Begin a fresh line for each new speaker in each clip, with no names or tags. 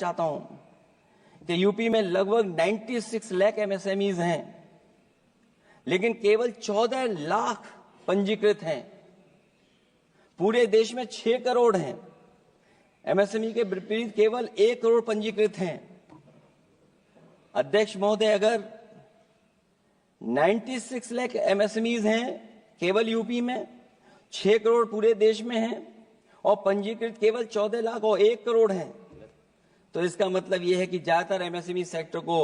चाहता हूं कि यूपी में लगभग 96 लाख एमएसएमईज हैं, लेकिन केवल 14 लाख पंजीकृत हैं। पूरे देश में 6 करोड़ हैं। एमएसएमई के विपरीत केवल 1 करोड़ पंजीकृत हैं। अध्यक्ष महोदय, अगर 96 लाख एमएसएमईज हैं केवल यूपी में, 6 करोड़ पूरे देश में हैं और पंजीकृत केवल 14 लाख और 1 करोड़ हैं, तो इसका मतलब यह है कि ज्यादातर एमएसएमई सेक्टर को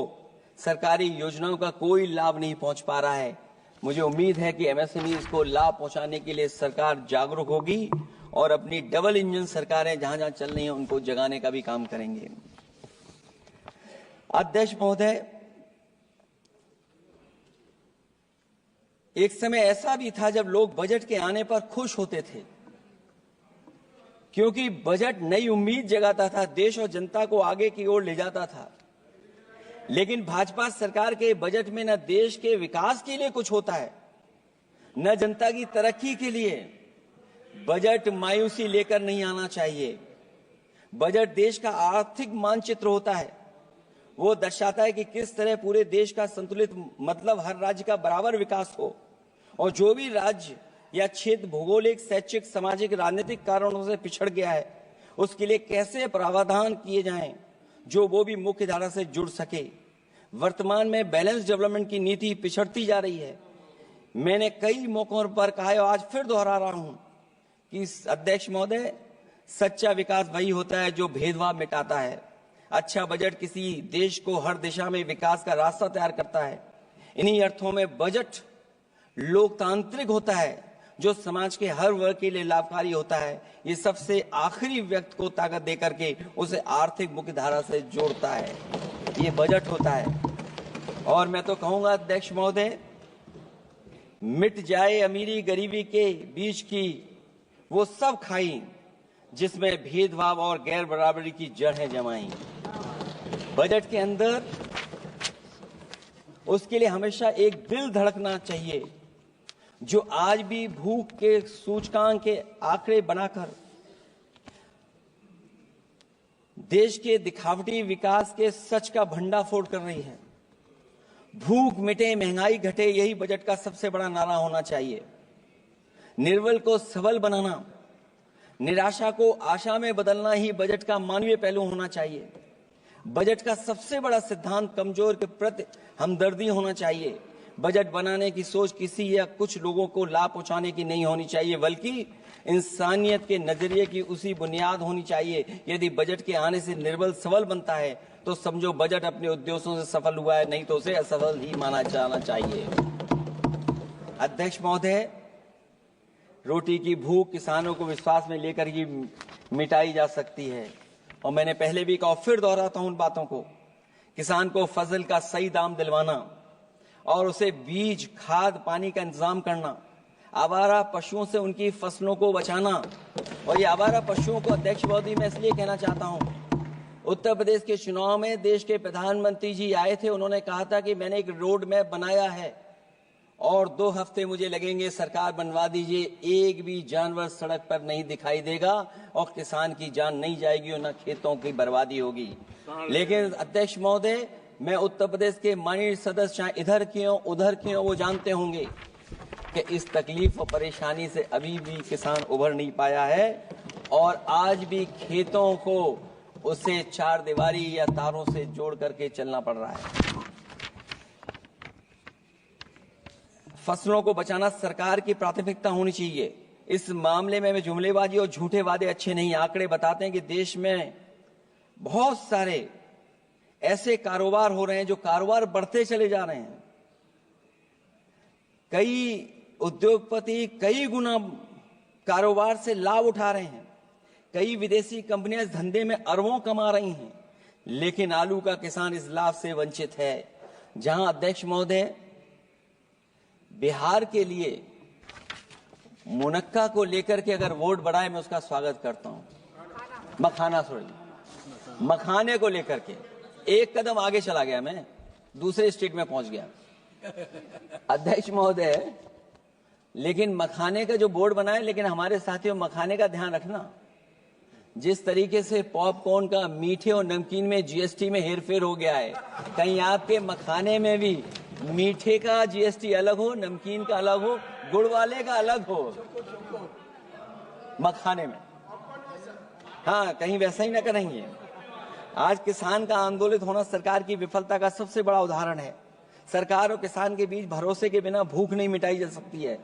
सरकारी योजनाओं का कोई लाभ नहीं पहुंच पा रहा है। मुझे उम्मीद है कि एमएसएमई को लाभ पहुंचाने के लिए सरकार जागरूक होगी और अपनी डबल इंजन सरकारें जहां जहां चल रही हैं उनको जगाने का भी काम करेंगे। अध्यक्ष महोदय, एक समय ऐसा भी था जब लोग बजट के आने पर खुश होते थे, क्योंकि बजट नई उम्मीद जगाता था, देश और जनता को आगे की ओर ले जाता था। लेकिन भाजपा सरकार के बजट में न देश के विकास के लिए कुछ होता है, न जनता की तरक्की के लिए। बजट मायूसी लेकर नहीं आना चाहिए। बजट देश का आर्थिक मानचित्र होता है। वो दर्शाता है कि किस तरह पूरे देश का संतुलित, मतलब हर राज्य का बराबर विकास हो, और जो भी राज्य या क्षेत्र भौगोलिक, शैक्षिक, सामाजिक, राजनीतिक कारणों से पिछड़ गया है, उसके लिए कैसे प्रावधान किए जाएं जो वो भी मुख्य धारा से जुड़ सके। वर्तमान में बैलेंस डेवलपमेंट की नीति पिछड़ती जा रही है। मैंने कई मौकों पर कहा है और आज फिर दोहरा रहा हूं कि अध्यक्ष महोदय, सच्चा विकास वही होता है जो भेदभाव मिटाता है। अच्छा बजट किसी देश को हर दिशा में विकास का रास्ता तैयार करता है। इन्हीं अर्थों में बजट लोकतांत्रिक होता है, जो समाज के हर वर्ग के लिए लाभकारी होता है। ये सबसे आखिरी व्यक्ति को ताकत देकर के उसे आर्थिक मुख्यधारा से जोड़ता है। ये बजट होता है। और मैं तो कहूंगा अध्यक्ष महोदय, मिट जाए अमीरी गरीबी के बीच की वो सब खाई जिसमें भेदभाव और गैर बराबरी की जड़ें जमाई। बजट के अंदर उसके लिए हमेशा एक दिल धड़कना चाहिए, जो आज भी भूख के सूचकांक के आंकड़े बनाकर देश के दिखावटी विकास के सच का भंडाफोड़ कर रही है। भूख मिटे, महंगाई घटे, यही बजट का सबसे बड़ा नारा होना चाहिए। निर्बल को सबल बनाना, निराशा को आशा में बदलना ही बजट का मानवीय पहलू होना चाहिए। बजट का सबसे बड़ा सिद्धांत कमजोर के प्रति हमदर्दी होना चाहिए। बजट बनाने की सोच किसी या कुछ लोगों को लाभ पहुंचाने की नहीं होनी चाहिए, बल्कि इंसानियत के नजरिए की उसी बुनियाद होनी चाहिए। यदि बजट के आने से निर्बल सबल बनता है तो समझो बजट अपने उद्देश्यों से सफल हुआ है, नहीं तो उसे असफल ही माना जाना चाहिए। अध्यक्ष महोदय, रोटी की भूख किसानों को विश्वास में लेकर ही मिटाई जा सकती है। और मैंने पहले भी कहा, फिर दोहराता हूं उन बातों को। किसान को फसल का सही दाम दिलवाना और उसे बीज, खाद, पानी का इंतजाम करना, आवारा पशुओं से उनकी फसलों को बचाना। और ये आवारा पशुओं को अध्यक्ष महोदय मैं इसलिए कहना चाहता हूं, उत्तर प्रदेश के चुनाव में देश के प्रधानमंत्री जी आए थे, उन्होंने कहा था कि मैंने एक रोड मैप बनाया है और 2 हफ्ते मुझे लगेंगे, सरकार बनवा दीजिए, एक भी जानवर सड़क पर नहीं दिखाई देगा और किसान की जान नहीं जाएगी और न खेतों की बर्बादी होगी। लेकिन अध्यक्ष महोदय, मैं उत्तर प्रदेश के माननीय सदस्य चाहे इधर के हों उधर के हों, वो जानते होंगे कि इस तकलीफ और परेशानी से अभी भी किसान उभर नहीं पाया है और आज भी खेतों को उसे चार दीवारी या तारों से जोड़ करके चलना पड़ रहा है। फसलों को बचाना सरकार की प्राथमिकता होनी चाहिए। इस मामले में जुमलेबाजी और झूठे वादे अच्छे नहीं। आंकड़े बताते हैं कि देश में बहुत सारे ऐसे कारोबार हो रहे हैं जो कारोबार बढ़ते चले जा रहे हैं। कई उद्योगपति कई गुना कारोबार से लाभ उठा रहे हैं। कई विदेशी कंपनियां इस धंधे में अरबों कमा रही हैं, लेकिन आलू का किसान इस लाभ से वंचित है। जहां अध्यक्ष महोदय, बिहार के लिए मुनक्का को लेकर के अगर वोट बढ़ाए, मैं उसका स्वागत करता हूं। मखाने को लेकर के एक कदम आगे चला गया, मैं दूसरे स्टेट में पहुंच गया अध्यक्ष महोदय। लेकिन मखाने का जो बोर्ड बनाए, लेकिन हमारे साथियों मखाने का ध्यान रखना, जिस तरीके से पॉपकॉर्न का मीठे और नमकीन में जीएसटी में हेरफेर हो गया है, कहीं आपके मखाने में भी मीठे का जीएसटी अलग हो, नमकीन का अलग हो, गुड़ वाले का अलग हो मखाने में। हाँ, कहीं वैसा ही ना करेंगे। आज किसान का आंदोलित होना सरकार की विफलता का सबसे बड़ा उदाहरण है। सरकार और किसान के बीच भरोसे के बिना भूख नहीं मिटाई जा सकती है।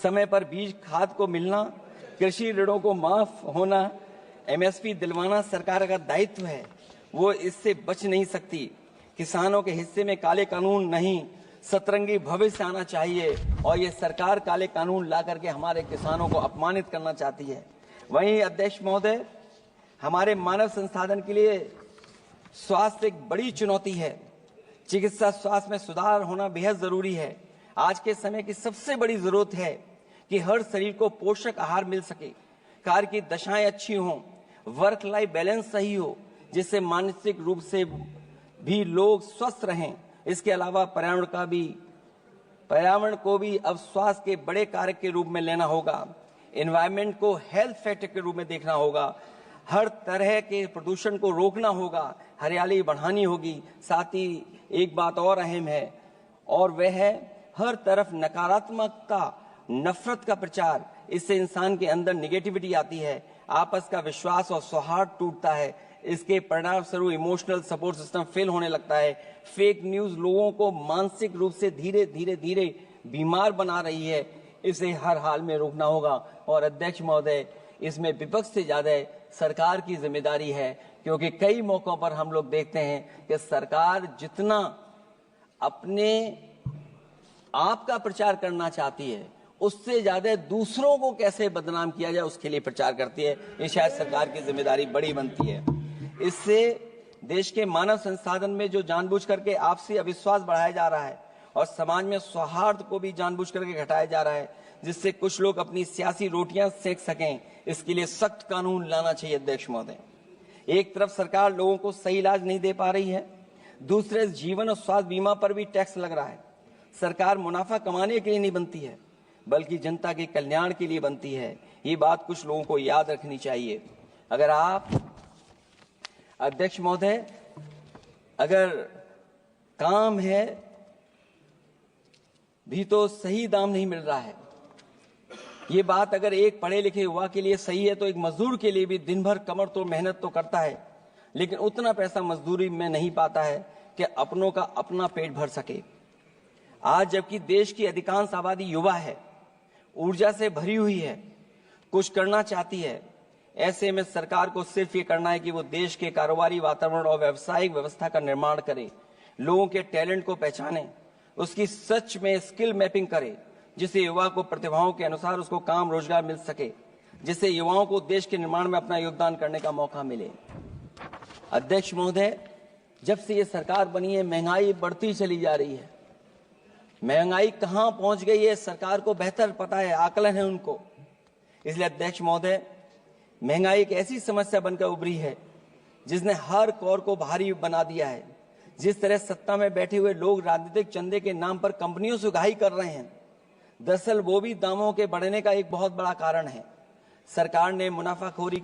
समय पर बीज खाद को मिलना, कृषि ऋणों को माफ होना, एमएसपी दिलवाना सरकार का दायित्व है। वो इससे बच नहीं सकती। किसानों के हिस्से में काले कानून नहीं, सतरंगी भविष्य आना चाहिए और ये सरकार काले कानून ला करके हमारे किसानों को अपमानित करना चाहती है। वहीं अध्यक्ष महोदय, हमारे मानव संसाधन के लिए स्वास्थ्य एक बड़ी चुनौती है। चिकित्सा स्वास्थ्य में सुधार होना बेहद जरूरी है। आज के समय की सबसे बड़ी जरूरत है कि हर शरीर को पोषक आहार मिल सके, कार्य की दशाएं अच्छी हों, वर्क लाइफ बैलेंस सही हो, जिससे मानसिक रूप से भी लोग स्वस्थ रहें। इसके अलावा पर्यावरण को भी अब स्वास्थ्य के बड़े कारक के रूप में लेना होगा। एनवायरनमेंट को हेल्थ फैक्टर के रूप में देखना होगा। हर तरह के प्रदूषण को रोकना होगा, हरियाली बढ़ानी होगी। साथ ही एक बात और अहम है और वह है हर तरफ नकारात्मकता, नफरत का प्रचार। इससे इंसान के अंदर निगेटिविटी आती है, आपस का विश्वास और सौहार्द टूटता है। इसके परिणाम स्वरूप इमोशनल सपोर्ट सिस्टम फेल होने लगता है। फेक न्यूज लोगों को मानसिक रूप से धीरे धीरे बीमार बना रही है। इसे हर हाल में रोकना होगा। और अध्यक्ष महोदय, इसमें विपक्ष से ज्यादा सरकार की जिम्मेदारी है, क्योंकि कई मौकों पर हम लोग देखते हैं कि सरकार जितना अपने आप का प्रचार करना चाहती है, उससे ज्यादा दूसरों को कैसे बदनाम किया जाए उसके लिए प्रचार करती है। ये शायद सरकार की जिम्मेदारी बड़ी बनती है। इससे देश के मानव संसाधन में जो जानबूझ करके आपसी अविश्वास बढ़ाया जा रहा है और समाज में सौहार्द को भी जानबूझ करके घटाया जा रहा है, जिससे कुछ लोग अपनी सियासी रोटियां सेक सकें, इसके लिए सख्त कानून लाना चाहिए। अध्यक्ष महोदय, एक तरफ सरकार लोगों को सही इलाज नहीं दे पा रही है, दूसरे जीवन और स्वास्थ्य बीमा पर भी टैक्स लग रहा है। सरकार मुनाफा कमाने के लिए नहीं बनती है, बल्कि जनता के कल्याण के लिए बनती है। ये बात कुछ लोगों को याद रखनी चाहिए। अगर आप अध्यक्ष महोदय, अगर काम है भी तो सही दाम नहीं मिल रहा है। ये बात अगर एक पढ़े लिखे युवा के लिए सही है तो एक मजदूर के लिए भी दिन भर कमर तोड़ मेहनत तो करता है, लेकिन उतना पैसा मजदूरी में नहीं पाता है कि अपनों का अपना पेट भर सके। आज जबकि देश की अधिकांश आबादी युवा है, ऊर्जा से भरी हुई है, कुछ करना चाहती है, ऐसे में सरकार को सिर्फ ये करना है कि वो देश के कारोबारी वातावरण और व्यावसायिक व्यवस्था का निर्माण करे, लोगों के टैलेंट को पहचाने, उसकी सच में स्किल मैपिंग करे, जिससे युवा को प्रतिभाओं के अनुसार उसको काम रोजगार मिल सके, जिससे युवाओं को देश के निर्माण में अपना योगदान करने का मौका मिले। अध्यक्ष महोदय, जब से ये सरकार बनी है महंगाई बढ़ती चली जा रही है। महंगाई कहां पहुंच गई है सरकार को बेहतर पता है, आकलन है उनको। इसलिए अध्यक्ष महोदय, महंगाई एक ऐसी समस्या बनकर उभरी है जिसने हर कौर को भारी बना दिया है। जिस तरह सत्ता में बैठे हुए लोग राजनीतिक चंदे के नाम पर कंपनियों से उगाही कर रहे हैं, दरअसल वो भी दामों के बढ़ने का एक बहुत बड़ा कारण है। सरकार ने मुनाफाखोरी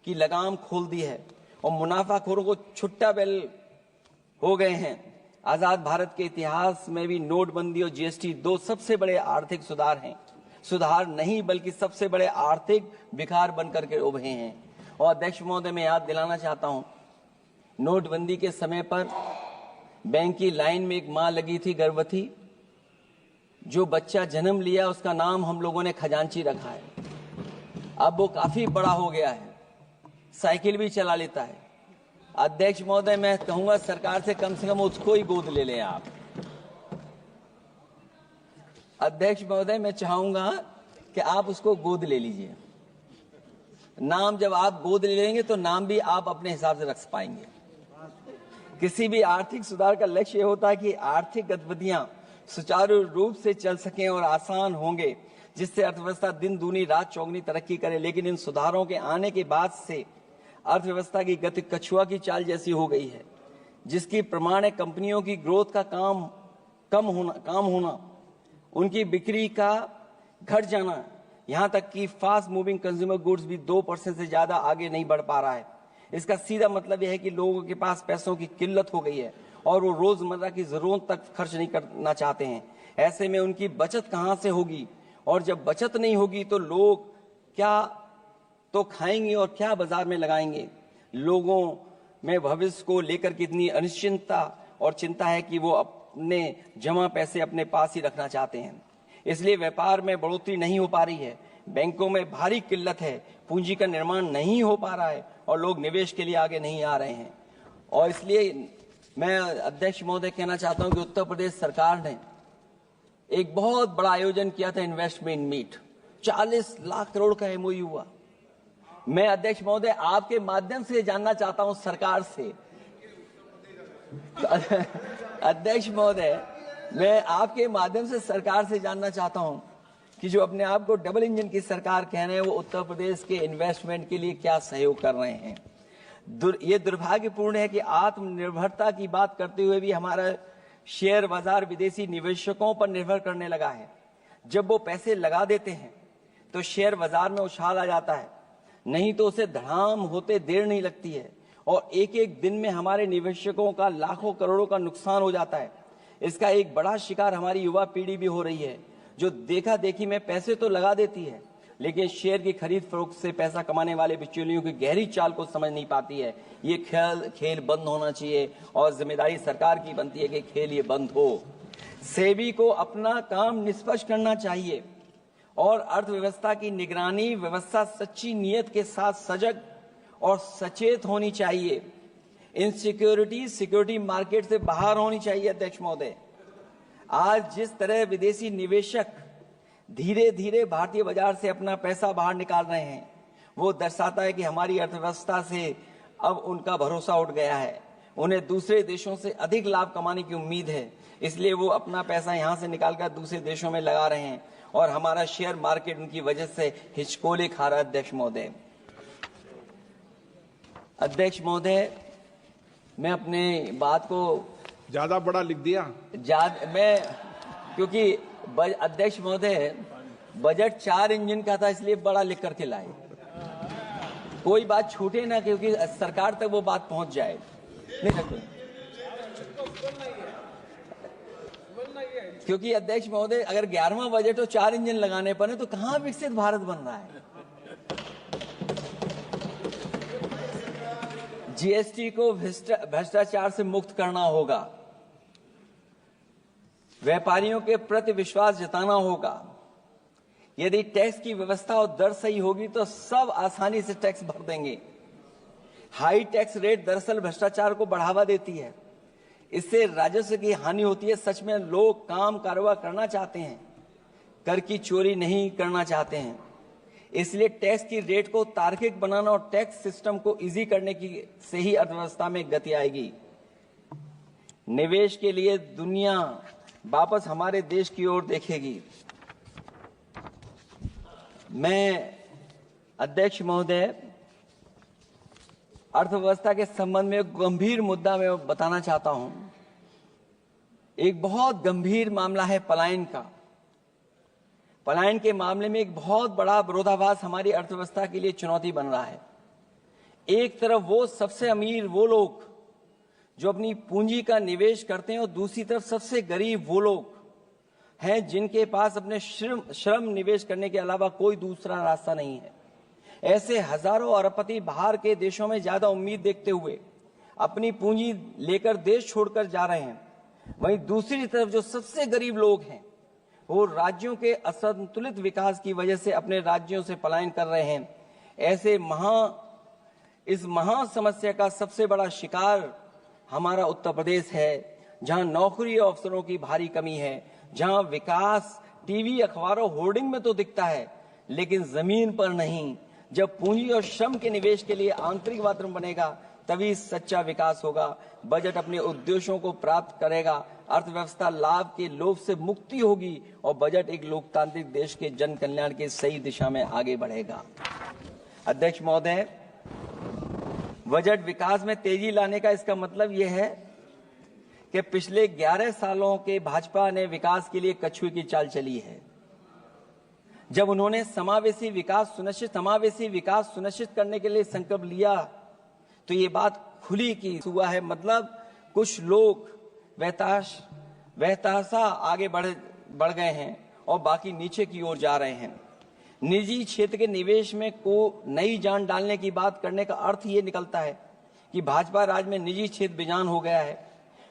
की लगाम खोल दी है और मुनाफाखोरों को छुट्टा बैल हो गए हैं। आजाद भारत के इतिहास में भी नोटबंदी और जीएसटी दो सबसे बड़े आर्थिक सुधार हैं। सुधार नहीं बल्कि सबसे बड़े आर्थिक विकार बनकर के उभरे हैं। और अध्यक्ष महोदय, मैं याद दिलाना चाहता हूं, नोटबंदी के समय पर बैंक की लाइन में एक मां लगी थी गर्भवती, जो बच्चा जन्म लिया उसका नाम हम लोगों ने खजांची रखा है। अब वो काफी बड़ा हो गया है, साइकिल भी चला लेता है। अध्यक्ष महोदय, मैं कहूंगा सरकार से कम उसको ही गोद ले लें आप। अध्यक्ष महोदय, मैं चाहूंगा कि आप उसको गोद ले लीजिए। नाम जब आप गोद ले लेंगे तो नाम भी आप अपने हिसाब से रख पाएंगे। किसी भी आर्थिक सुधार का लक्ष्य होता है कि आर्थिक गतिविधियां सुचारू रूप से चल सकें और आसान होंगे, जिससे अर्थव्यवस्था दिन दूनी रात चौगुनी तरक्की करे। लेकिन इन सुधारों के आने के बाद से अर्थव्यवस्था की गति कछुआ की चाल जैसी हो गई है, जिसकी प्रमाण है कंपनियों की ग्रोथ का काम होना, उनकी बिक्री का घट जाना, यहां तक कि फास्ट मूविंग कंज्यूमर गुड्स भी 2% से ज्यादा आगे नहीं बढ़ पा रहा है। इसका सीधा मतलब यह है कि लोगों के पास पैसों की किल्लत हो गई है और वो रोजमर्रा की जरूरत तक खर्च नहीं करना चाहते हैं। ऐसे में उनकी बचत कहां से होगी, और जब बचत नहीं होगी तो लोग क्या तो खाएंगे और क्या बाजार में लगाएंगे। लोगों में भविष्य को लेकर कितनी अनिश्चितता और चिंता है कि वो अपने जमा पैसे अपने पास ही रखना चाहते हैं। इसलिए व्यापार में बढ़ोतरी नहीं हो पा रही है, बैंकों में भारी किल्लत है, पूंजी का निर्माण नहीं हो पा रहा है और लोग निवेश के लिए आगे नहीं आ रहे हैं। और इसलिए मैं अध्यक्ष महोदय कहना चाहता हूं कि उत्तर प्रदेश सरकार ने एक बहुत बड़ा आयोजन किया था, इन्वेस्टमेंट मीट, 40 लाख करोड़ का एमओयू हुआ। मैं अध्यक्ष महोदय आपके माध्यम से जानना चाहता हूं सरकार से, अध्यक्ष महोदय मैं आपके माध्यम से सरकार से जानना चाहता हूं कि जो अपने आप को डबल इंजन की सरकार कह रहे हैं, वो उत्तर प्रदेश के इन्वेस्टमेंट के लिए क्या सहयोग कर रहे हैं। ये दुर्भाग्यपूर्ण है कि आत्मनिर्भरता की बात करते हुए भी हमारा शेयर बाजार विदेशी निवेशकों पर निर्भर करने लगा है। जब वो पैसे लगा देते हैं तो शेयर बाजार में उछाल आ जाता है, नहीं तो उसे धड़ाम होते देर नहीं लगती है और एक एक दिन में हमारे निवेशकों का लाखों करोड़ों का नुकसान हो जाता है। इसका एक बड़ा शिकार हमारी युवा पीढ़ी भी हो रही है, जो देखा देखी में पैसे तो लगा देती है लेकिन शेयर की खरीद फरोख्त से पैसा कमाने वाले बिचौलियों की गहरी चाल को समझ नहीं पाती है। ये खेल बंद होना चाहिए और जिम्मेदारी सरकार की बनती है कि खेल ये बंद हो। सेबी को अपना काम निष्पक्ष करना चाहिए और अर्थव्यवस्था की निगरानी व्यवस्था सच्ची नीयत के साथ सजग और सचेत होनी चाहिए। इनसिक्योरिटी सिक्योरिटी मार्केट से बाहर होनी चाहिए। अध्यक्ष महोदय, आज जिस तरह विदेशी निवेशक धीरे धीरे भारतीय बाजार से अपना पैसा बाहर निकाल रहे हैं, वो दर्शाता है कि हमारी अर्थव्यवस्था से अब उनका भरोसा उठ गया है। उन्हें दूसरे देशों से अधिक लाभ कमाने की उम्मीद है, इसलिए वो अपना पैसा यहां से निकालकर दूसरे देशों में लगा रहे हैं और हमारा शेयर मार्केट उनकी वजह से हिचकोले खा रहा है। अध्यक्ष महोदय मैं अपने बात को
ज्यादा बड़ा लिख दिया
मैं, क्योंकि अध्यक्ष महोदय बजट 4 इंजन का था इसलिए बड़ा लिख करके लाए, कोई बात छूटे ना, क्योंकि सरकार तक वो बात पहुंच जाए। नहीं, क्योंकि अध्यक्ष महोदय अगर 11वां बजट हो 4 इंजन लगाने पड़े तो कहां विकसित भारत बन रहा है। जीएसटी को भ्रष्टाचार से मुक्त करना होगा, व्यापारियों के प्रति विश्वास जताना होगा। यदि टैक्स की व्यवस्था और दर सही होगी तो सब आसानी से टैक्स भर देंगे। हाई टैक्स रेट दरअसल भ्रष्टाचार को बढ़ावा देती है, इससे राजस्व की हानि होती है। सच में लोग काम कारोबार करना चाहते हैं, कर की चोरी नहीं करना चाहते हैं। इसलिए टैक्स की रेट को तार्किक बनाना और टैक्स सिस्टम को इजी करने की से ही अर्थव्यवस्था में गति आएगी। निवेश के लिए दुनिया वापस हमारे देश की ओर देखेगी। मैं अध्यक्ष महोदय अर्थव्यवस्था के संबंध में एक गंभीर मुद्दा मैं बताना चाहता हूं। एक बहुत गंभीर मामला है पलायन का। पलायन के मामले में एक बहुत बड़ा विरोधाभास हमारी अर्थव्यवस्था के लिए चुनौती बन रहा है। एक तरफ वो सबसे अमीर वो लोग जो अपनी पूंजी का निवेश करते हैं और दूसरी तरफ सबसे गरीब वो लोग हैं जिनके पास अपने श्रम निवेश करने के अलावा कोई दूसरा रास्ता नहीं है। ऐसे हजारों अरबपति बाहर के देशों में ज्यादा उम्मीद देखते हुए अपनी पूंजी लेकर देश छोड़कर जा रहे हैं। वहीं दूसरी तरफ जो सबसे गरीब लोग हैं वो राज्यों के असंतुलित विकास की वजह से अपने राज्यों से पलायन कर रहे हैं। ऐसे इस महा समस्या का सबसे बड़ा शिकार हमारा उत्तर प्रदेश है, जहां नौकरी और अवसरों की भारी कमी है, जहां विकास टीवी अखबारों होर्डिंग में तो दिखता है लेकिन जमीन पर नहीं। जब पूंजी और श्रम के निवेश के लिए आंतरिक वातावरण बनेगा तभी सच्चा विकास होगा, बजट अपने उद्देश्यों को प्राप्त करेगा, अर्थव्यवस्था लाभ के लोभ से मुक्ति होगी और बजट एक लोकतांत्रिक देश के जन कल्याण की सही दिशा में आगे बढ़ेगा। अध्यक्ष महोदय, बजट विकास में तेजी लाने का इसका मतलब यह है कि पिछले 11 सालों के भाजपा ने विकास के लिए कछुए की चाल चली है। जब उन्होंने समावेशी विकास सुनिश्चित करने के लिए संकल्प लिया तो ये बात खुली की हुआ है। मतलब कुछ लोग वहताशा आगे बढ़ गए हैं और बाकी नीचे की ओर जा रहे हैं। निजी क्षेत्र के निवेश में को नई जान डालने की बात करने का अर्थ ये निकलता है कि भाजपा राज में निजी क्षेत्र बेजान हो गया है।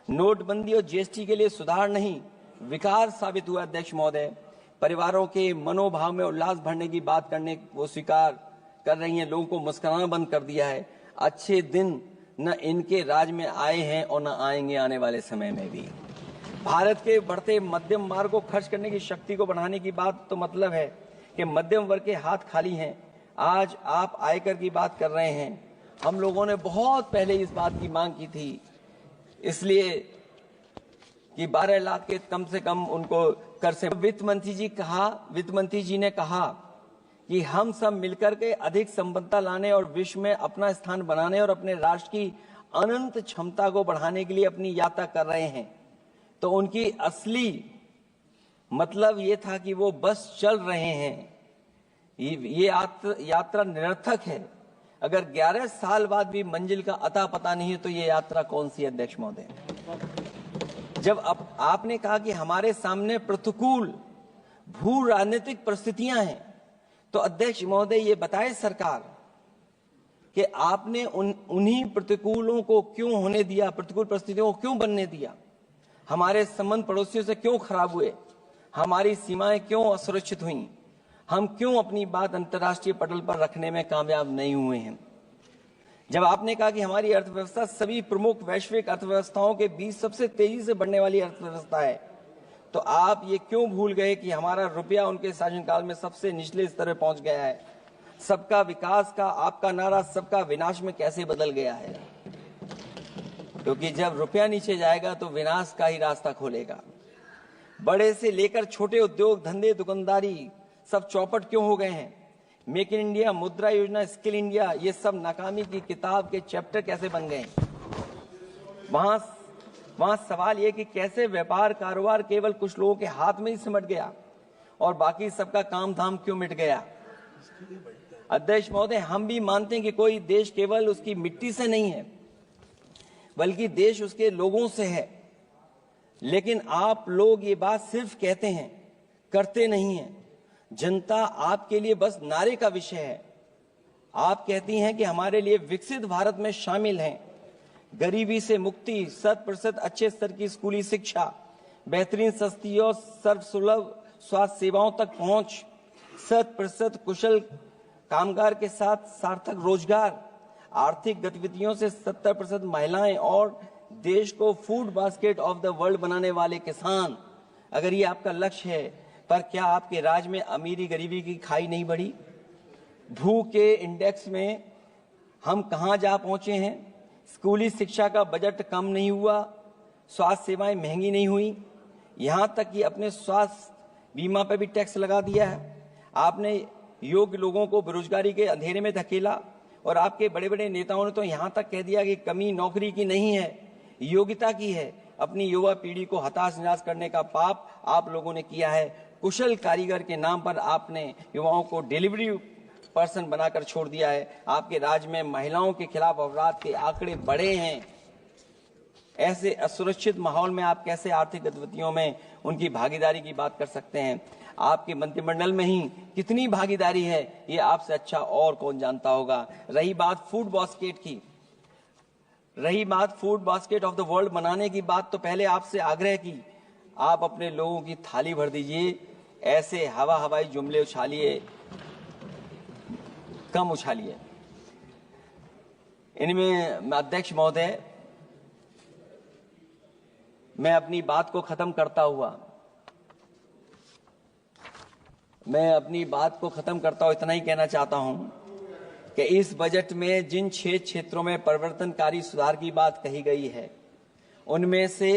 नोटबंदी और जीएसटी के लिए सुधार नहीं, विकार साबित हुआ। अध्यक्ष महोदय, परिवारों के मनोभाव में उल्लास भरने की बात करने वो स्वीकार कर रही हैं, लोगों को मुस्कुराना बंद कर दिया है। अच्छे दिन न इनके राज में आए हैं और न आएंगे आने वाले समय में भी। भारत के बढ़ते मध्यम मार्ग को खर्च करने की शक्ति को बढ़ाने की बात तो मतलब है कि मध्यम वर्ग के हाथ खाली हैं। आज आप आयकर की बात कर रहे हैं। हम लोगों ने बहुत पहले इस बात की मांग की थी, इसलिए कि 12 लाख के कम से कम उनको कर से। वित्त मंत्री जी ने कहा कि हम सब मिलकर के अधिक संपन्नता लाने और विश्व में अपना स्थान बनाने और अपने राष्ट्र की अनंत क्षमता को बढ़ाने के लिए अपनी यात्रा कर रहे हैं। तो उनकी असली मतलब ये था कि वो बस चल रहे हैं। ये यात्रा निरर्थक है। अगर 11 साल बाद भी मंजिल का अता पता नहीं है तो ये यात्रा कौन सी है? अध्यक्ष महोदय, जब आपने कहा कि हमारे सामने प्रतिकूल भू राजनीतिक परिस्थितियां हैं, तो अध्यक्ष महोदय ये बताए सरकार कि आपने उन्हीं प्रतिकूलों को क्यों होने दिया, प्रतिकूल परिस्थितियों को क्यों बनने दिया? हमारे संबंध पड़ोसियों से क्यों खराब हुए? हमारी सीमाएं क्यों असुरक्षित हुई? हम क्यों अपनी बात अंतर्राष्ट्रीय पटल पर रखने में कामयाब नहीं हुए हैं? जब आपने कहा कि हमारी अर्थव्यवस्था सभी प्रमुख वैश्विक अर्थव्यवस्थाओं के बीच सबसे तेजी से बढ़ने वाली अर्थव्यवस्था है, तो आप ये क्यों भूल गए कि हमारा रुपया उनके शासनकाल में सबसे निचले स्तर पर पहुंच गया है? सबका विकास का आपका नारा सबका विनाश में कैसे बदल गया है? क्योंकि जब रुपया नीचे जाएगा तो विनाश का ही रास्ता खोलेगा। बड़े से लेकर छोटे उद्योग धंधे दुकानदारी सब चौपट क्यों हो गए हैं? मेक इन इंडिया, मुद्रा योजना, स्किल इंडिया, ये सब नाकामी की किताब के चैप्टर कैसे बन गए? वहां सवाल ये कि कैसे व्यापार कारोबार केवल कुछ लोगों के हाथ में ही सिमट गया और बाकी सबका काम धाम क्यों मिट गया? अध्यक्ष महोदय, हम भी मानते हैं कि कोई देश केवल उसकी मिट्टी से नहीं है, बल्कि देश उसके लोगों से है। लेकिन आप लोग ये बात सिर्फ कहते हैं, करते नहीं हैं। जनता आपके लिए बस नारे का विषय है। आप कहती हैं कि हमारे लिए विकसित भारत में शामिल हैं गरीबी से मुक्ति, 100% अच्छे स्तर की स्कूली शिक्षा, बेहतरीन सस्ती और सर्वसुलभ स्वास्थ्य सेवाओं तक पहुंच, 100% कुशल कामगार के साथ सार्थक रोजगार, आर्थिक गतिविधियों से 70% महिलाएं और देश को food basket of the world बनाने वाले किसान। अगर ये आपका लक्ष्य है, पर क्या आपके राज्य में अमीरी गरीबी की खाई नहीं बढ़ी? भूख के इंडेक्स में हम कहां जा पहुंचे हैं? स्कूली शिक्षा का बजट कम नहीं हुआ, स्वास्थ्य सेवाएं महंगी नहीं हुई, यहां तक कि अपने स्वास्थ्य बीमा पर भी टैक्स लगा दिया है। आपने योग्य लोगों को बेरोजगारी के अंधेरे में धकेला और आपके बड़े बड़े नेताओं ने तो यहां तक कह दिया कि कमी नौकरी की नहीं है, योग्यता की है। अपनी युवा पीढ़ी को हताश निराश करने का पाप आप लोगों ने किया है। कुशल कारीगर के नाम पर आपने युवाओं को डिलीवरी पर्सन बनाकर छोड़ दिया है। आपके राज्य में महिलाओं के खिलाफ अपराध के आंकड़े बढ़े हैं। ऐसे असुरक्षित माहौल में आप कैसे आर्थिक गतिविधियों में उनकी भागीदारी की बात कर सकते हैं? आपके मंत्रिमंडल में ही कितनी भागीदारी है, ये आपसे अच्छा और कौन जानता होगा। रही बात food basket of the world बनाने की बात, तो पहले आपसे आग्रह की आप अपने लोगों की थाली भर दीजिए। ऐसे हवाई जुमले उछालिए, कम उछालिए। इनमें अध्यक्ष महोदय, मैं अपनी बात को खत्म करता हुआ इतना ही कहना चाहता हूं कि इस बजट में जिन 6 क्षेत्रों में परिवर्तनकारी सुधार की बात कही गई है, उनमें से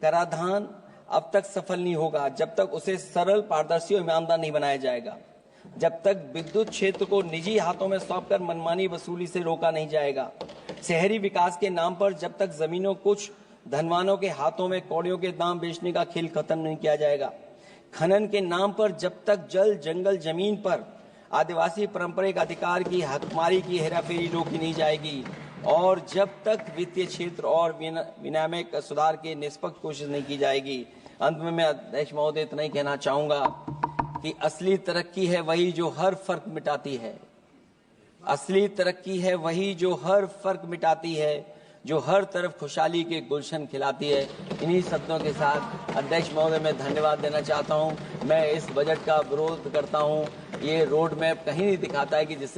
कराधान अब तक सफल नहीं होगा जब तक उसे सरल, पारदर्शी और ईमानदार नहीं बनाया जाएगा। जब तक विद्युत क्षेत्र को निजी हाथों में सौंपकर मनमानी वसूली से रोका नहीं जाएगा। शहरी विकास के नाम पर जब तक जमीनों कुछ धनवानों के हाथों में कौड़ियों के दाम बेचने का खेल खत्म नहीं किया जाएगा। खनन के नाम पर जब तक जल जंगल जमीन पर आदिवासी पारंपरिक अधिकार की हकमारी की हेराफेरी रोकी नहीं जाएगी और जब तक वित्तीय क्षेत्र और विनियामक सुधार की निष्पक्ष कोशिश नहीं की जाएगी। अंत में मैं अध्यक्ष महोदय इतना ही कहना चाहूंगा कि असली तरक्की है वही जो हर फर्क मिटाती है। असली तरक्की है वही जो हर फर्क मिटाती है, जो हर तरफ खुशहाली के गुलशन खिलाती है। इन्हीं शब्दों के साथ अध्यक्ष महोदय मैं धन्यवाद देना चाहता हूं। मैं इस बजट का विरोध करता हूं। ये रोड मैप कहीं नहीं दिखाता है कि जिससे